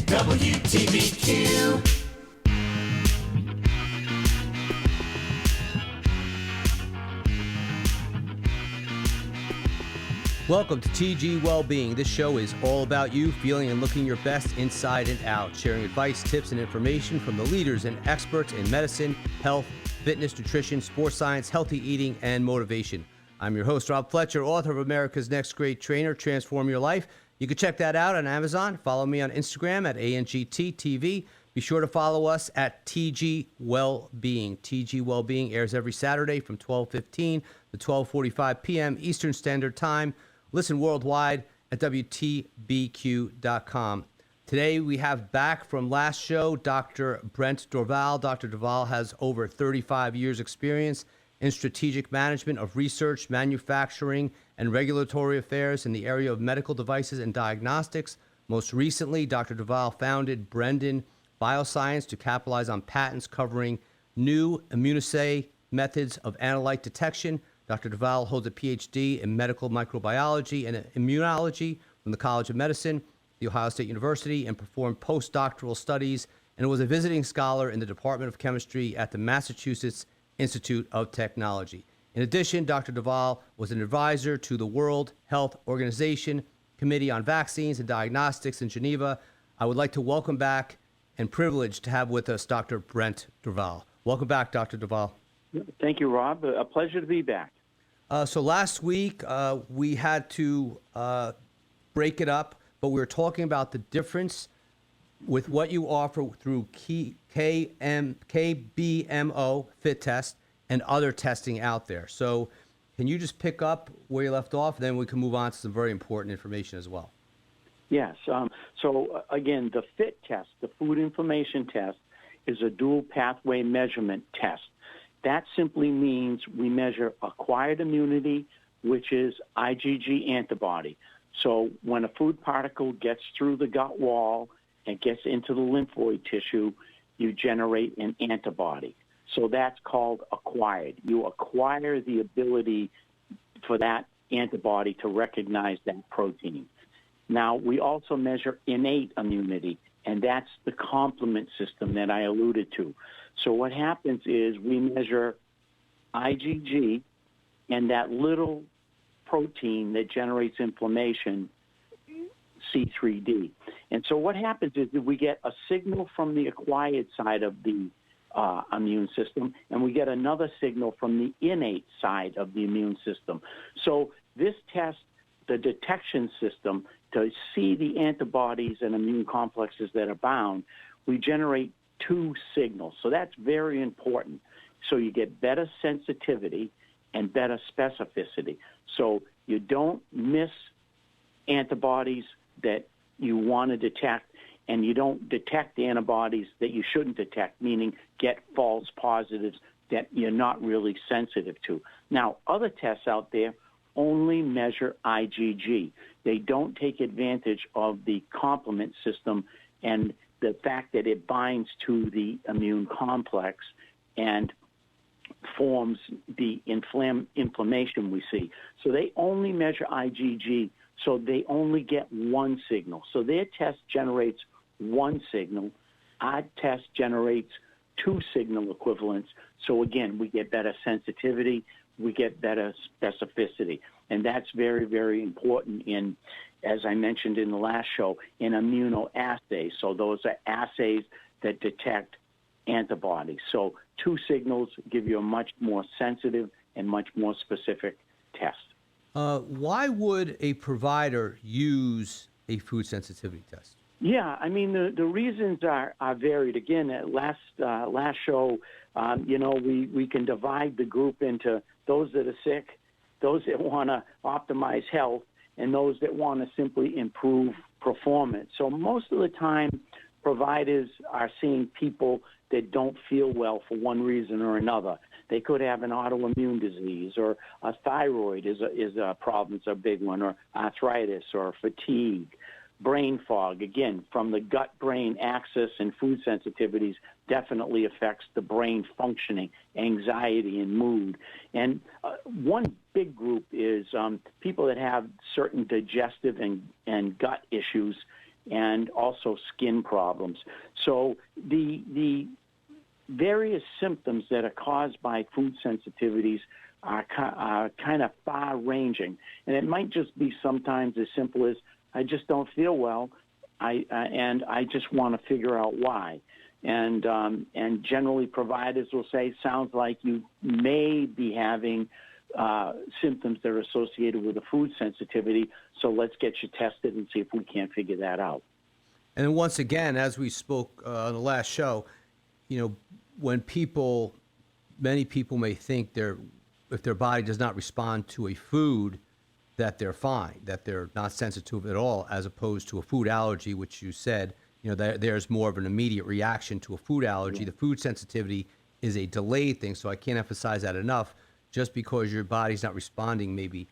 WTBQ. Welcome to TG Wellbeing. This show is all about you feeling and looking your best inside and out, sharing advice, tips, and information from the leaders and experts in medicine, health, fitness, nutrition, sports science, healthy eating, and motivation. I'm your host, Rob Fletcher, author of America's Next Great Trainer, Transform Your Life. You can check that out on Amazon. Follow me on Instagram at ANGTTV. Be sure to follow us at TG Wellbeing. TG Wellbeing airs every Saturday from 12:15 to 12:45 p.m. Eastern Standard Time. Listen worldwide at WTBQ.com. Today we have back from last show Dr. Brent Dorval. Dr. Dorval has over 35 years experience in strategic management of research, manufacturing, and regulatory affairs in the area of medical devices and diagnostics. Most recently, Dr. Dorval founded Brendan BioScience to capitalize on patents covering new immunoassay methods of analyte detection. Dr. Dorval holds a Ph.D. in Medical Microbiology and Immunology from the College of Medicine, The Ohio State University, and performed postdoctoral studies and was a visiting scholar in the Department of Chemistry at the Massachusetts Institute of Technology. In addition, Dr. Dorval was an advisor to the World Health Organization Committee on Vaccines and Diagnostics in Geneva. I would like to welcome back and privileged to have with us Dr. Brent Dorval. Welcome back, Dr. Dorval. Thank you, Rob. A pleasure to be back. So last week, we had to break it up, but we were talking about the difference with what you offer through KBMO FIT Test and other testing out there. So can you just pick up where you left off, and then we can move on to some very important information as well? Yes. So again, the FIT test, the food inflammation test, is a dual pathway measurement test. That simply means we measure acquired immunity, which is IgG antibody. So when a food particle gets through the gut wall and gets into the lymphoid tissue, you generate an antibody. So that's called acquired. You acquire the ability for that antibody to recognize that protein. Now, we also measure innate immunity, and that's the complement system that I alluded to. So what happens is we measure IgG and that little protein that generates inflammation, C3D. And so what happens is that we get a signal from the acquired side of the immune system, and we get another signal from the innate side of the immune system. So this test, the detection system, to see the antibodies and immune complexes that are bound, we generate two signals. So that's very important. So you get better sensitivity and better specificity. So you don't miss antibodies that you want to detect, and you don't detect antibodies that you shouldn't detect, meaning get false positives that you're not really sensitive to. Now, other tests out there only measure IgG. They don't take advantage of the complement system and the fact that it binds to the immune complex and forms the inflammation we see. So they only measure IgG, so they only get one signal. So their test generates one signal. Our test generates two signal equivalents. So again, we get better sensitivity, we get better specificity. And that's very, very important in, as I mentioned in the last show, in immunoassays. So those are assays that detect antibodies. So two signals give you a much more sensitive and much more specific test. Why would a provider use a food sensitivity test? Yeah, I mean, the reasons are varied. Again, at last show, we can divide the group into those that are sick, those that want to optimize health, and those that want to simply improve performance. So most of the time, providers are seeing people that don't feel well for one reason or another. They could have an autoimmune disease, or a thyroid is a problem, it's a big one, or arthritis, or fatigue. Brain fog, again, from the gut-brain axis, and food sensitivities definitely affects the brain functioning, anxiety and mood. And one big group is people that have certain digestive and gut issues, and also skin problems. So the various symptoms that are caused by food sensitivities are kind of far-ranging, and it might just be sometimes as simple as I just don't feel well, and I just want to figure out why. And generally, providers will say, sounds like you may be having symptoms that are associated with a food sensitivity, so let's get you tested and see if we can't figure that out. And once again, as we spoke on the last show, when many people may think if their body does not respond to a food, that they're fine, that they're not sensitive at all, as opposed to a food allergy, which you said, there's more of an immediate reaction to a food allergy. The food sensitivity is a delayed thing, so I can't emphasize that enough. Just because your body's not responding, maybe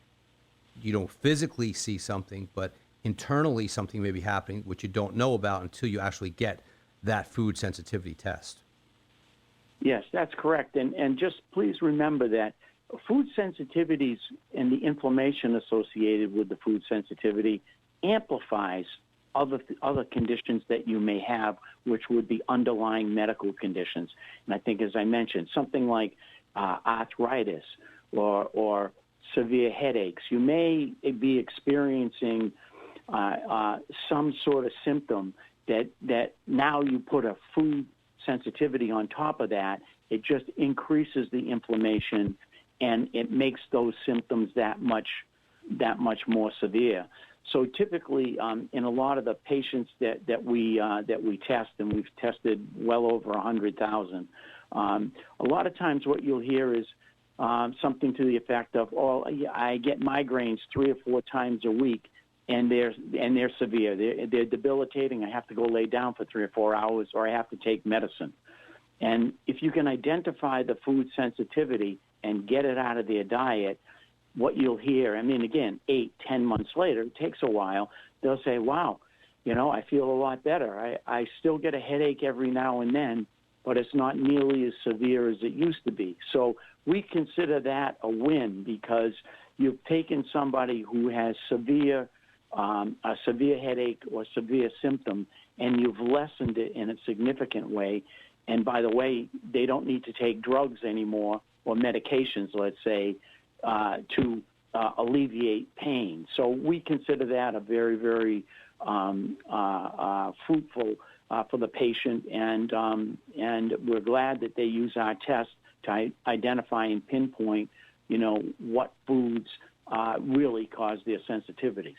you don't physically see something, but internally something may be happening, which you don't know about until you actually get that food sensitivity test. Yes, that's correct. And just please remember that food sensitivities and the inflammation associated with the food sensitivity amplifies other conditions that you may have, which would be underlying medical conditions. And I think, as I mentioned, something like arthritis or severe headaches. You may be experiencing some sort of symptom that now you put a food sensitivity on top of that. It just increases the inflammation, and it makes those symptoms that much more severe. So typically, in a lot of the patients that we test, and we've tested well over 100,000, a lot of times what you'll hear is something to the effect of, "Oh, I get migraines 3 or 4 times a week, and they're severe. They're debilitating. I have to go lay down for 3 or 4 hours, or I have to take medicine." And if you can identify the food sensitivity and get it out of their diet, what you'll hear, I mean, again, 8-10 months later, it takes a while, they'll say, "Wow, I feel a lot better. I still get a headache every now and then, but it's not nearly as severe as it used to be." So we consider that a win, because you've taken somebody who has a severe headache or severe symptom, and you've lessened it in a significant way. And by the way, they don't need to take drugs anymore, or medications, let's say, to alleviate pain. So we consider that a very, very fruitful for the patient, and we're glad that they use our test to identify and pinpoint, what foods really cause their sensitivities.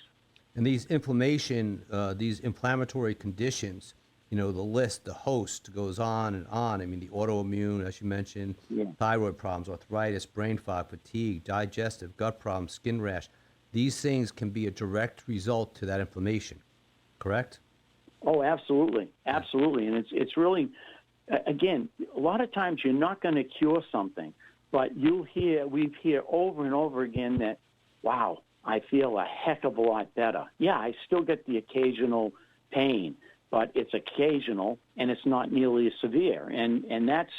And these these inflammatory conditions, the list, the host goes on and on. I mean, the autoimmune, as you mentioned, thyroid problems, arthritis, brain fog, fatigue, digestive, gut problems, skin rash. These things can be a direct result to that inflammation, correct? Oh, absolutely. Absolutely. And it's really, again, a lot of times you're not going to cure something, but we hear over and over again that, wow, I feel a heck of a lot better. Yeah, I still get the occasional pain, but it's occasional and it's not nearly as severe. And that's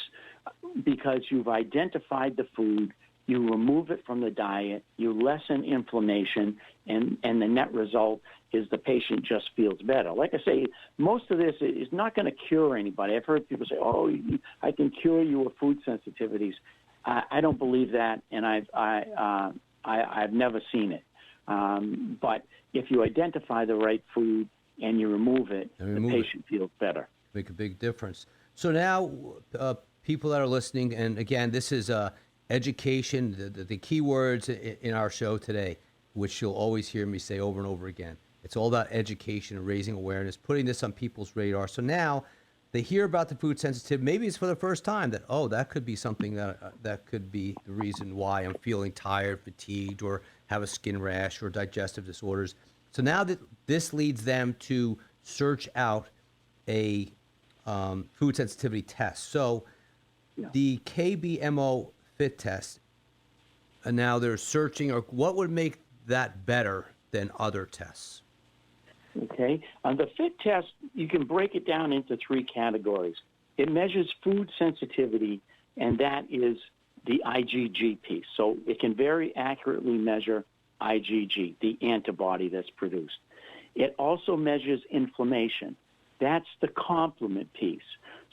because you've identified the food, you remove it from the diet, you lessen inflammation, and the net result is the patient just feels better. Like I say, most of this is not going to cure anybody. I've heard people say, "Oh, I can cure you of food sensitivities." I don't believe that, and I've never seen it. But if you identify the right food and you remove it, the patient feels better. Make a big difference. So now, people that are listening, and again, this is education, the key words in our show today, which you'll always hear me say over and over again. It's all about education and raising awareness, putting this on people's radar. So now they hear about the food sensitivity. Maybe it's for the first time that, that could be something that could be the reason why I'm feeling tired, fatigued, or have a skin rash or digestive disorders. So now that this leads them to search out a food sensitivity test. So the KBMO FIT Test, and now they're searching, or what would make that better than other tests? Okay. On the FIT test, you can break it down into 3 categories. It measures food sensitivity, and that is the IgG piece. So it can very accurately measure IgG, the antibody that's produced. It also measures inflammation. That's the complement piece.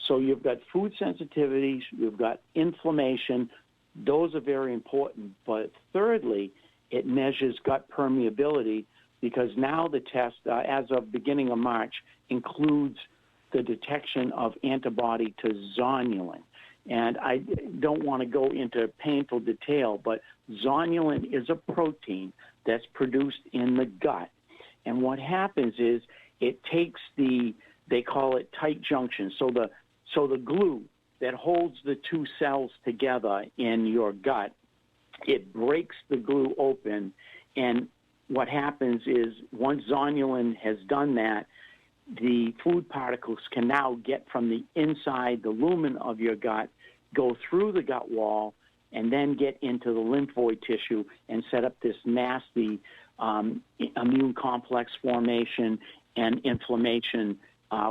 So you've got food sensitivities, you've got inflammation. Those are very important. But thirdly, it measures gut permeability, because now the test, as of beginning of March, includes the detection of antibody to zonulin. And I don't want to go into painful detail, but zonulin is a protein that's produced in the gut. And what happens is it takes they call it tight junction. So the glue that holds the two cells together in your gut, it breaks the glue open. And what happens is once zonulin has done that, the food particles can now get from the inside, the lumen of your gut, go through the gut wall, and then get into the lymphoid tissue and set up this nasty immune complex formation, and inflammation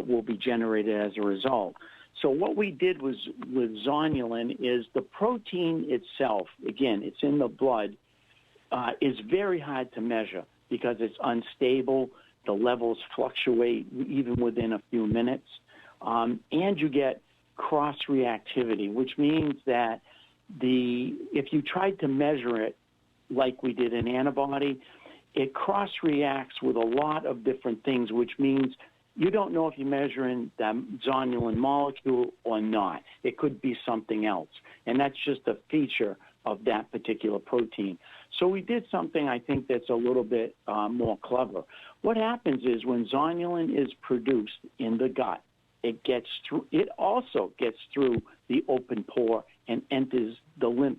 will be generated as a result. So what we did was with zonulin is the protein itself, again, it's in the blood, is very hard to measure because it's unstable. The levels fluctuate even within a few minutes. And you get cross-reactivity, which means that if you tried to measure it like we did an antibody, it cross-reacts with a lot of different things, which means you don't know if you're measuring the zonulin molecule or not. It could be something else. And that's just a feature of that particular protein. So we did something I think that's a little bit more clever. What happens is when zonulin is produced in the gut, it also gets through the open pore and enters the lymph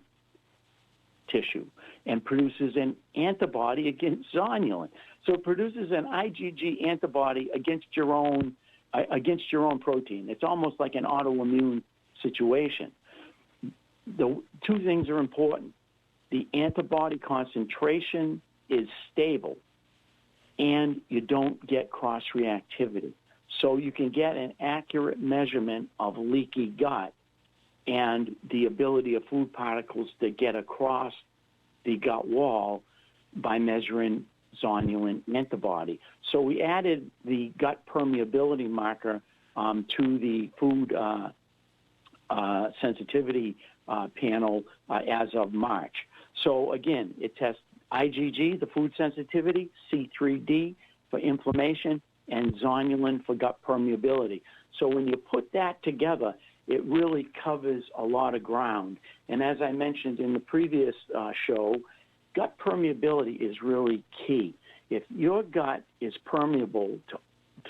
tissue and produces an antibody against zonulin. So it produces an IgG antibody against your own protein. It's almost like an autoimmune situation. The two things are important. The antibody concentration is stable, and you don't get cross-reactivity. So you can get an accurate measurement of leaky gut and the ability of food particles to get across the gut wall by measuring zonulin antibody. So we added the gut permeability marker to the food sensitivity panel as of March. So again, it tests IgG, the food sensitivity, C3D for inflammation, and zonulin for gut permeability. So when you put that together, it really covers a lot of ground. And as I mentioned in the previous show, gut permeability is really key. If your gut is permeable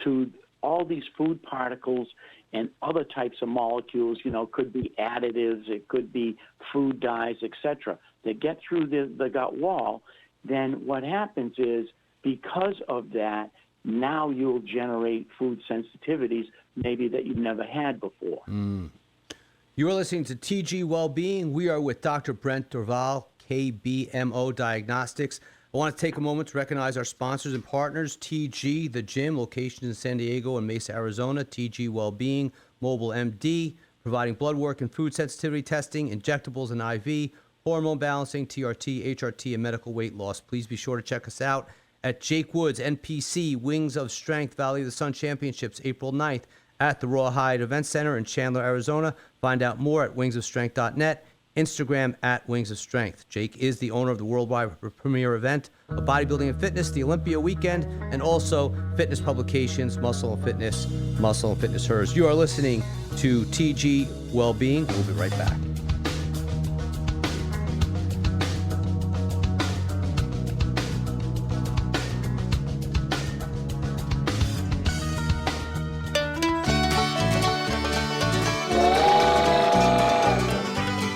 to all these food particles and other types of molecules, could be additives, it could be food dyes, etc., that get through the gut wall, then what happens is because of that, now you'll generate food sensitivities maybe that you've never had before. You are listening to TG Wellbeing. We are with Dr. Brent Dorval, KBMO Diagnostics. I want to take a moment to recognize our sponsors and partners, TG, the gym, locations in San Diego and Mesa, Arizona, TG Wellbeing, Mobile MD, providing blood work and food sensitivity testing, injectables and IV, hormone balancing, TRT, HRT, and medical weight loss. Please be sure to check us out at Jake Woods, NPC, Wings of Strength, Valley of the Sun Championships, April 9th at the Rawhide Event Center in Chandler, Arizona. Find out more at wingsofstrength.net, Instagram at Wings of Strength. Jake is the owner of the worldwide premier event of bodybuilding and fitness, the Olympia Weekend, and also fitness publications, Muscle and Fitness Hers. You are listening to TG Wellbeing. We'll be right back.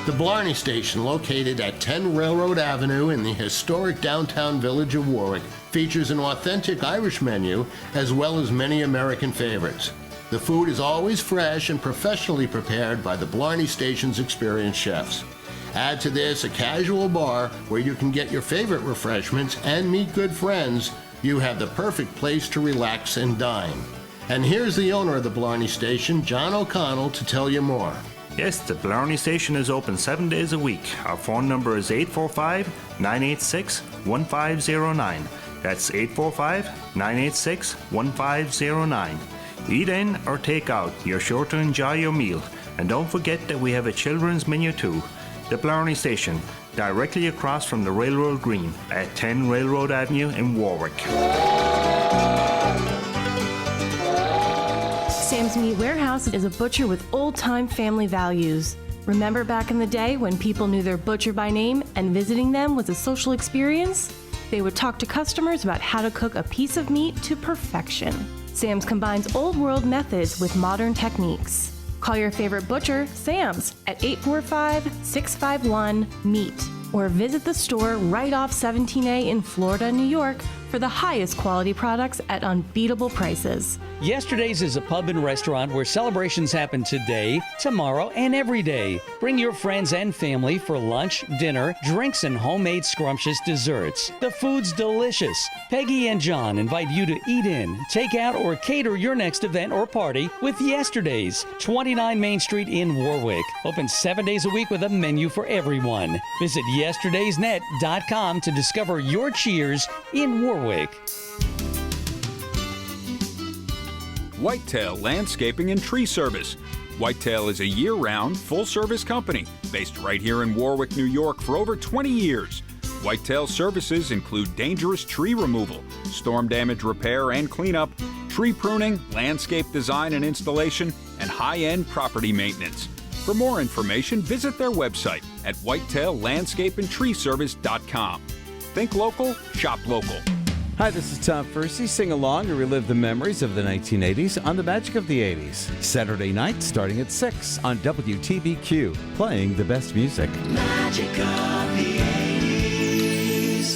The Blarney Station, located at 10 Railroad Avenue in the historic downtown village of Warwick, features an authentic Irish menu as well as many American favorites. The food is always fresh and professionally prepared by the Blarney Station's experienced chefs. Add to this a casual bar where you can get your favorite refreshments and meet good friends. You have the perfect place to relax and dine. And here's the owner of the Blarney Station, John O'Connell, to tell you more. Yes, the Blarney Station is open 7 days a week. Our phone number is 845-986-1509. That's 845-986-1509. Eat in or take out. You're sure to enjoy your meal. And don't forget that we have a children's menu too. The Blarney Station, directly across from the Railroad Green at 10 Railroad Avenue in Warwick. Sam's Meat Warehouse is a butcher with old-time family values. Remember back in the day when people knew their butcher by name and visiting them was a social experience? They would talk to customers about how to cook a piece of meat to perfection. Sam's combines old-world methods with modern techniques. Call your favorite butcher, Sam's, at 845-651-MEAT, or visit the store right off 17A in Florida, New York, for the highest quality products at unbeatable prices. Yesterday's is a pub and restaurant where celebrations happen today, tomorrow, and every day. Bring your friends and family for lunch, dinner, drinks, and homemade scrumptious desserts. The food's delicious. Peggy and John invite you to eat in, take out, or cater your next event or party with Yesterday's, 29 Main Street in Warwick. Open 7 days a week with a menu for everyone. Visit yesterdaysnet.com to discover your cheers in Warwick. Whitetail Landscaping and Tree Service. Whitetail is a year-round, full-service company based right here in Warwick, New York for over 20 years. Whitetail services include dangerous tree removal, storm damage repair and cleanup, tree pruning, landscape design and installation, and high-end property maintenance. For more information, visit their website at whitetaillandscapeandtreeservice.com. Think local, shop local. Hi, this is Tom Fursey. Sing along and relive the memories of the 1980s on The Magic of the 80s. Saturday night starting at 6 on WTBQ, playing the best music. Magic of the 80s.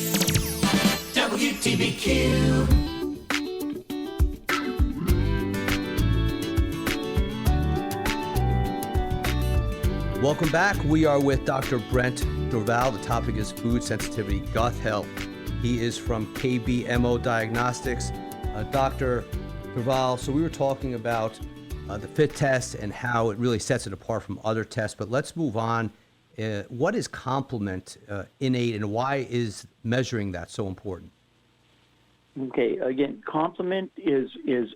WTBQ. Welcome back. We are with Dr. Brent Dorval. The topic is food sensitivity, gut health. He is from KBMO Diagnostics. Dr. Dorval, so we were talking about the FIT test and how it really sets it apart from other tests, but let's move on. What is complement, innate, and why is measuring that so important? Okay, again, complement is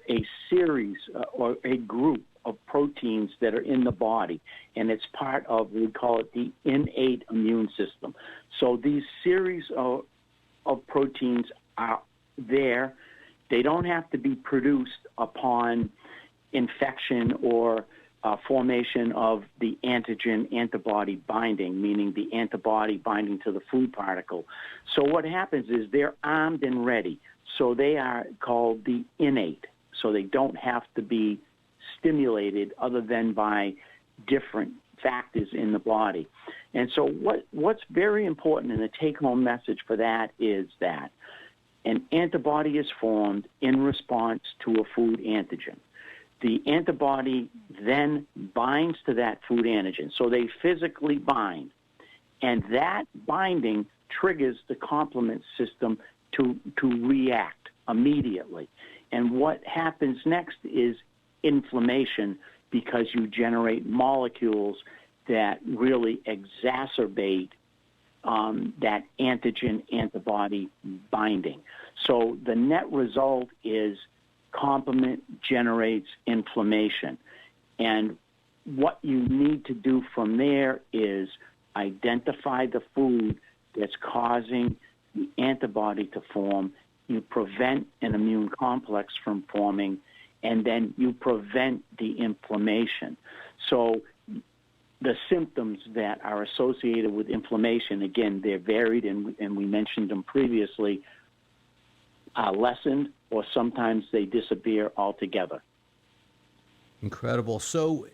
a series or a group of proteins that are in the body, and it's part of, we call it the innate immune system. So these series of proteins are there. They don't have to be produced upon infection or formation of the antigen-antibody binding, meaning the antibody binding to the food particle. So what happens is they're armed and ready. So they are called the innate. So they don't have to be stimulated other than by different factors in the body. And so what's very important, and the take-home message for that is that an antibody is formed in response to a food antigen. The antibody then binds to that food antigen. So they physically bind. And that binding triggers the complement system to react immediately. And what happens next is inflammation, because you generate molecules that really exacerbate that antigen-antibody binding. So the net result is complement generates inflammation. And what you need to do from there is identify the food that's causing the antibody to form. You prevent an immune complex from forming, and then you prevent the inflammation. So the symptoms that are associated with inflammation, again, they're varied, and we mentioned them previously, are lessened, or sometimes they disappear altogether. Incredible. So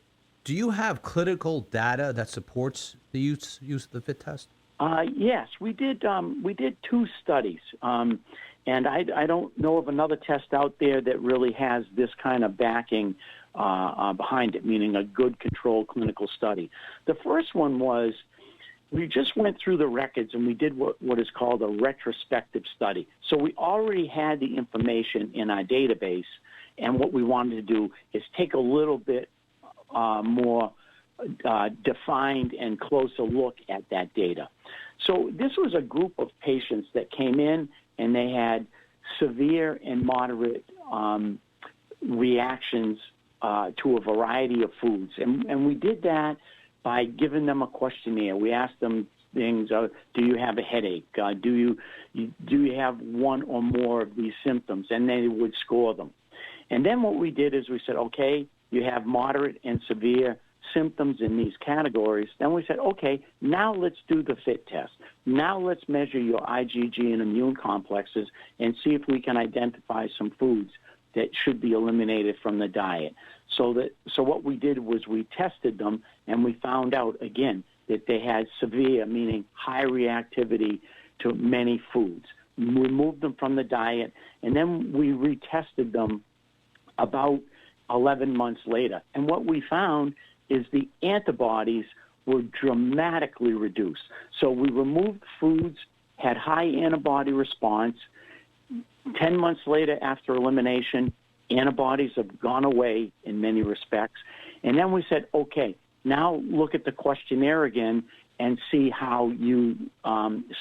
do you have clinical data that supports the use of the FIT test? Yes, we did 2 studies. And I don't know of another test out there that really has this kind of backing behind it, meaning a good controlled clinical study. The first one was, we just went through the records and we did what is called a retrospective study. So we already had the information in our database, and what we wanted to do is take a little bit more defined and closer look at that data. So this was a group of patients that came in, and they had severe and moderate reactions to a variety of foods. And we did that by giving them a questionnaire. We asked them things, do you have a headache? Do you have one or more of these symptoms? And they would score them. And then what we did is we said, okay, you have moderate and severe symptoms in these categories. Then we said, okay, now let's do the FIT test. Now let's measure your IgG and immune complexes and see if we can identify some foods that should be eliminated from the diet. So what we did was we tested them, and we found out, again, that they had severe, meaning high reactivity to many foods. We removed them from the diet, and then we retested them about 11 months later. And what we found is the antibodies were dramatically reduced. So we removed foods, had high antibody response. 10 months later after elimination, antibodies have gone away in many respects. And then we said, okay, now look at the questionnaire again and see how you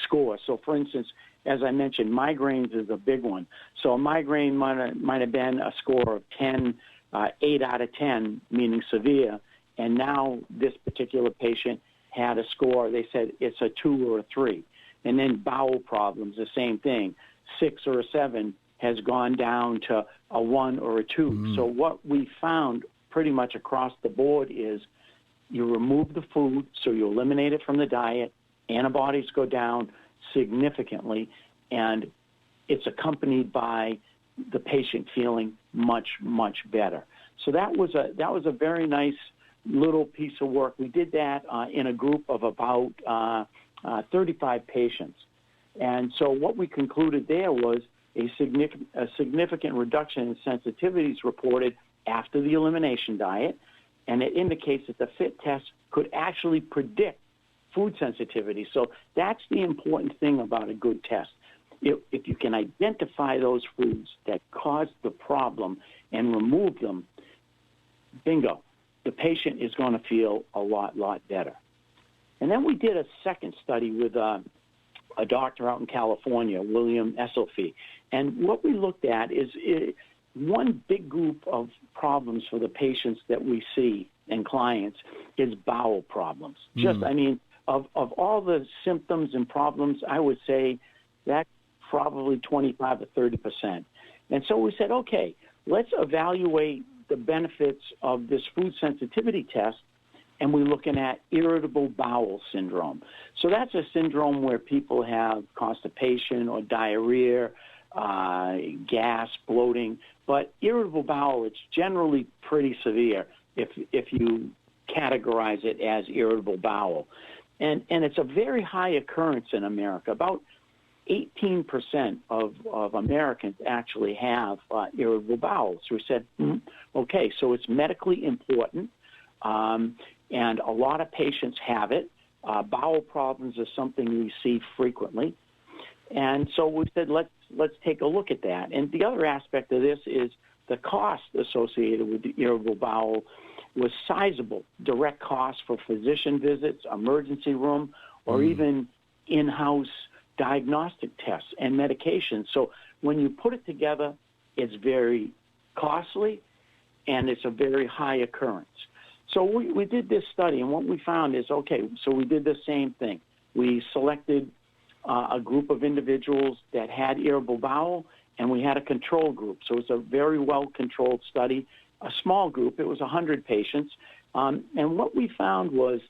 score. So, for instance, as I mentioned, migraines is a big one. So a migraine might have been a score of 10, 8 out of 10, meaning severe. And now this particular patient had a score, they said it's a 2 or a 3. And then bowel problems, the same thing. 6 or a 7 has gone down to a 1 or a 2. So what we found pretty much across the board is you remove the food, so you eliminate it from the diet, antibodies go down significantly, and it's accompanied by the patient feeling much, much better. So that was a very nice little piece of work. We did that in a group of about 35 patients. And so what we concluded there was a significant reduction in sensitivities reported after the elimination diet, and it indicates that the FIT test could actually predict food sensitivity. So that's the important thing about a good test. If you can identify those foods that cause the problem and remove them, bingo, the patient is going to feel a lot better. And then we did a second study with a doctor out in California, William Esselfy. And what we looked at is one big group of problems for the patients that we see and clients is bowel problems. Of all the symptoms and problems, I would say that's probably 25 to 30%. And so we said, okay, let's evaluate the benefits of this food sensitivity test, and we're looking at irritable bowel syndrome. So that's a syndrome where people have constipation or diarrhea, gas, bloating, but irritable bowel, it's generally pretty severe if you categorize it as irritable bowel. And it's a very high occurrence in America. About 18% of Americans actually have irritable bowel. So we said, okay, so it's medically important, and a lot of patients have it. Bowel problems is something we see frequently. And so we said, let's take a look at that. And the other aspect of this is the cost associated with the irritable bowel was sizable. Direct costs for physician visits, emergency room, or even in-house diagnostic tests and medications. So when you put it together, it's very costly and it's a very high occurrence. So we did this study, and what we found is, okay, so we did the same thing. We selected a group of individuals that had irritable bowel, and we had a control group. So it's a very well-controlled study, a small group. It was 100 patients. And what we found was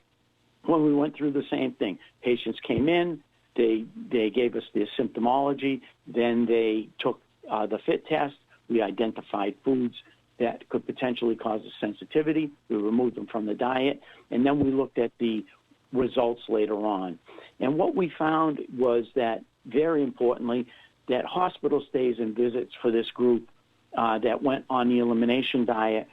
when we went through the same thing, patients came in, they gave us the symptomology, then they took the FIT test. We identified foods that could potentially cause a sensitivity. We removed them from the diet, and then we looked at the results later on. And what we found was that, very importantly, that hospital stays and visits for this group that went on the elimination diet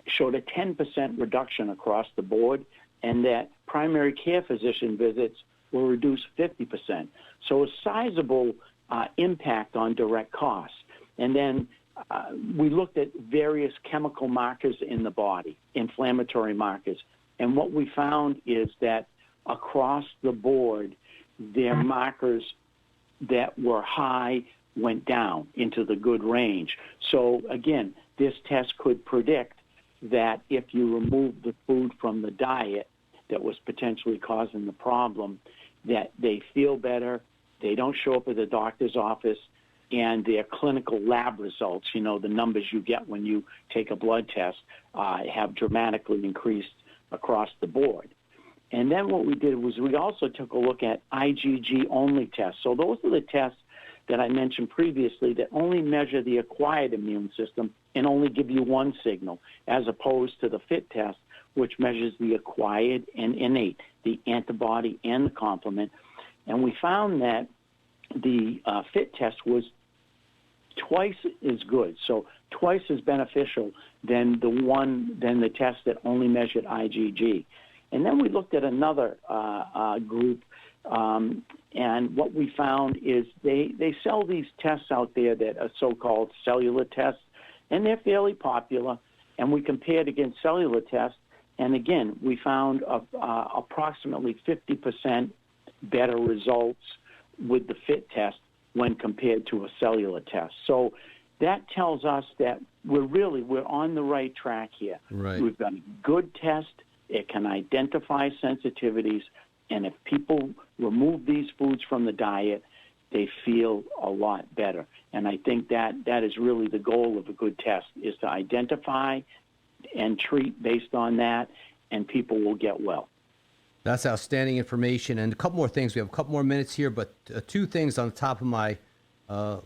showed a 10% reduction across the board, and that primary care physician visits were reduced 50%. So a sizable impact on direct costs. And then we looked at various chemical markers in the body, inflammatory markers. And what we found is that across the board, there are markers that were high went down into the good range. So again, this test could predict that if you remove the food from the diet that was potentially causing the problem, that they feel better, they don't show up at the doctor's office, and their clinical lab results, the numbers you get when you take a blood test, have dramatically increased across the board. And then what we did was we also took a look at IgG-only tests. So those are the tests that I mentioned previously that only measure the acquired immune system and only give you one signal, as opposed to the FIT test, which measures the acquired and innate, the antibody and the complement. And we found that the FIT test was twice as good, so twice as beneficial than the test that only measured IgG. And then we looked at another group, and what we found is they sell these tests out there that are so-called cellular tests, and they're fairly popular. And we compared against cellular tests, and again, we found approximately 50% better results with the FIT test when compared to a cellular test. So that tells us that we're on the right track here. Right. We've got a good test. It can identify sensitivities, and if people remove these foods from the diet, they feel a lot better. And I think that is really the goal of a good test, is to identify and treat based on that, and people will get well. That's outstanding information. And a couple more things. We have a couple more minutes here, but two things on the top of my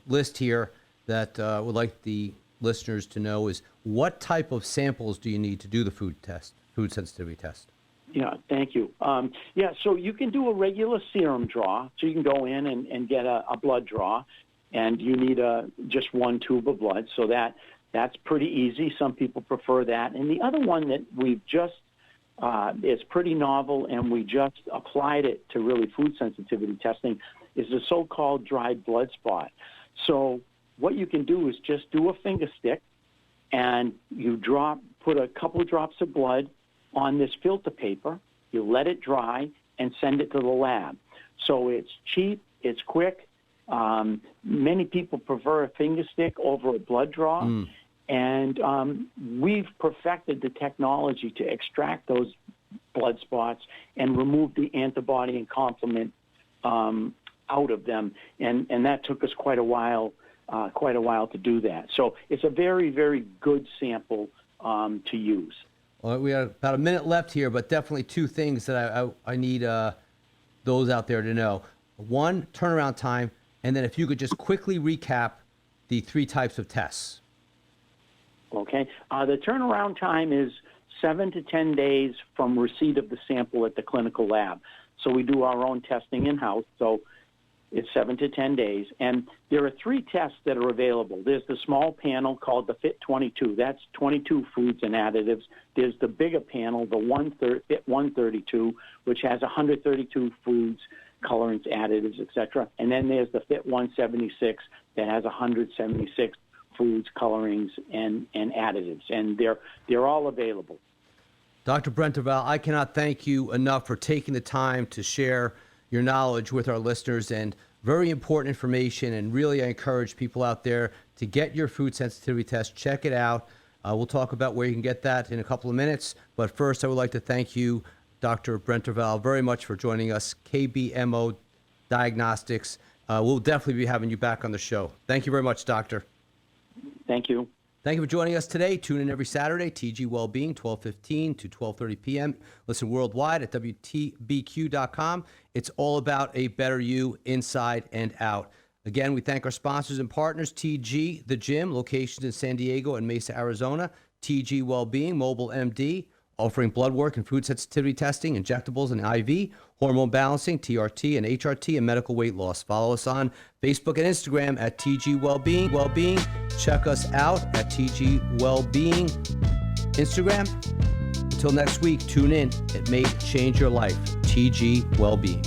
list here that I would like the listeners to know is, what type of samples do you need to do the food sensitivity test? Yeah, thank you. So you can do a regular serum draw. So you can go in and get a blood draw, and you need just one tube of blood. So that's pretty easy. Some people prefer that. And the other one that we've just is pretty novel, and we just applied it to really food sensitivity testing, is the so-called dried blood spot. So what you can do is just do a finger stick, and you put a couple of drops of blood on this filter paper, you let it dry, and send it to the lab. So it's cheap, it's quick. Many people prefer a finger stick over a blood draw. And we've perfected the technology to extract those blood spots and remove the antibody and complement out of them. And that took us quite a while to do that. So it's a very, very good sample to use. Well, we have about a minute left here, but definitely two things that I need those out there to know. One, turnaround time, and then if you could just quickly recap the three types of tests. Okay. The turnaround time is 7 to 10 days from receipt of the sample at the clinical lab. So we do our own testing in-house, so it's 7 to 10 days. And there are three tests that are available. There's the small panel called the FIT 22. That's 22 foods and additives. There's the bigger panel, the FIT 132, which has 132 foods, colorants, additives, etc. And then there's the FIT 176 that has 176 foods, colorings, and additives. And they're all available. Dr. Brent Dorval, I cannot thank you enough for taking the time to share your knowledge with our listeners, and very important information. And really, I encourage people out there to get your food sensitivity test. Check it out. We'll talk about where you can get that in a couple of minutes. But first, I would like to thank you, Dr. Brent Dorval, very much for joining us. KBMO Diagnostics. We'll definitely be having you back on the show. Thank you very much, Doctor. Thank you. Thank you for joining us today. Tune in every Saturday, TG Wellbeing, 12:15 to 12:30 p.m. Listen worldwide at WTBQ.com. It's all about a better you inside and out. Again, we thank our sponsors and partners, TG, The Gym, locations in San Diego and Mesa, Arizona, TG Wellbeing, Mobile MD, offering blood work and food sensitivity testing, injectables and IV, hormone balancing, TRT and HRT, and medical weight loss. Follow us on Facebook and Instagram at TG Wellbeing. Check us out at TG Wellbeing Instagram. Until next week, tune in. It may change your life. TG Wellbeing.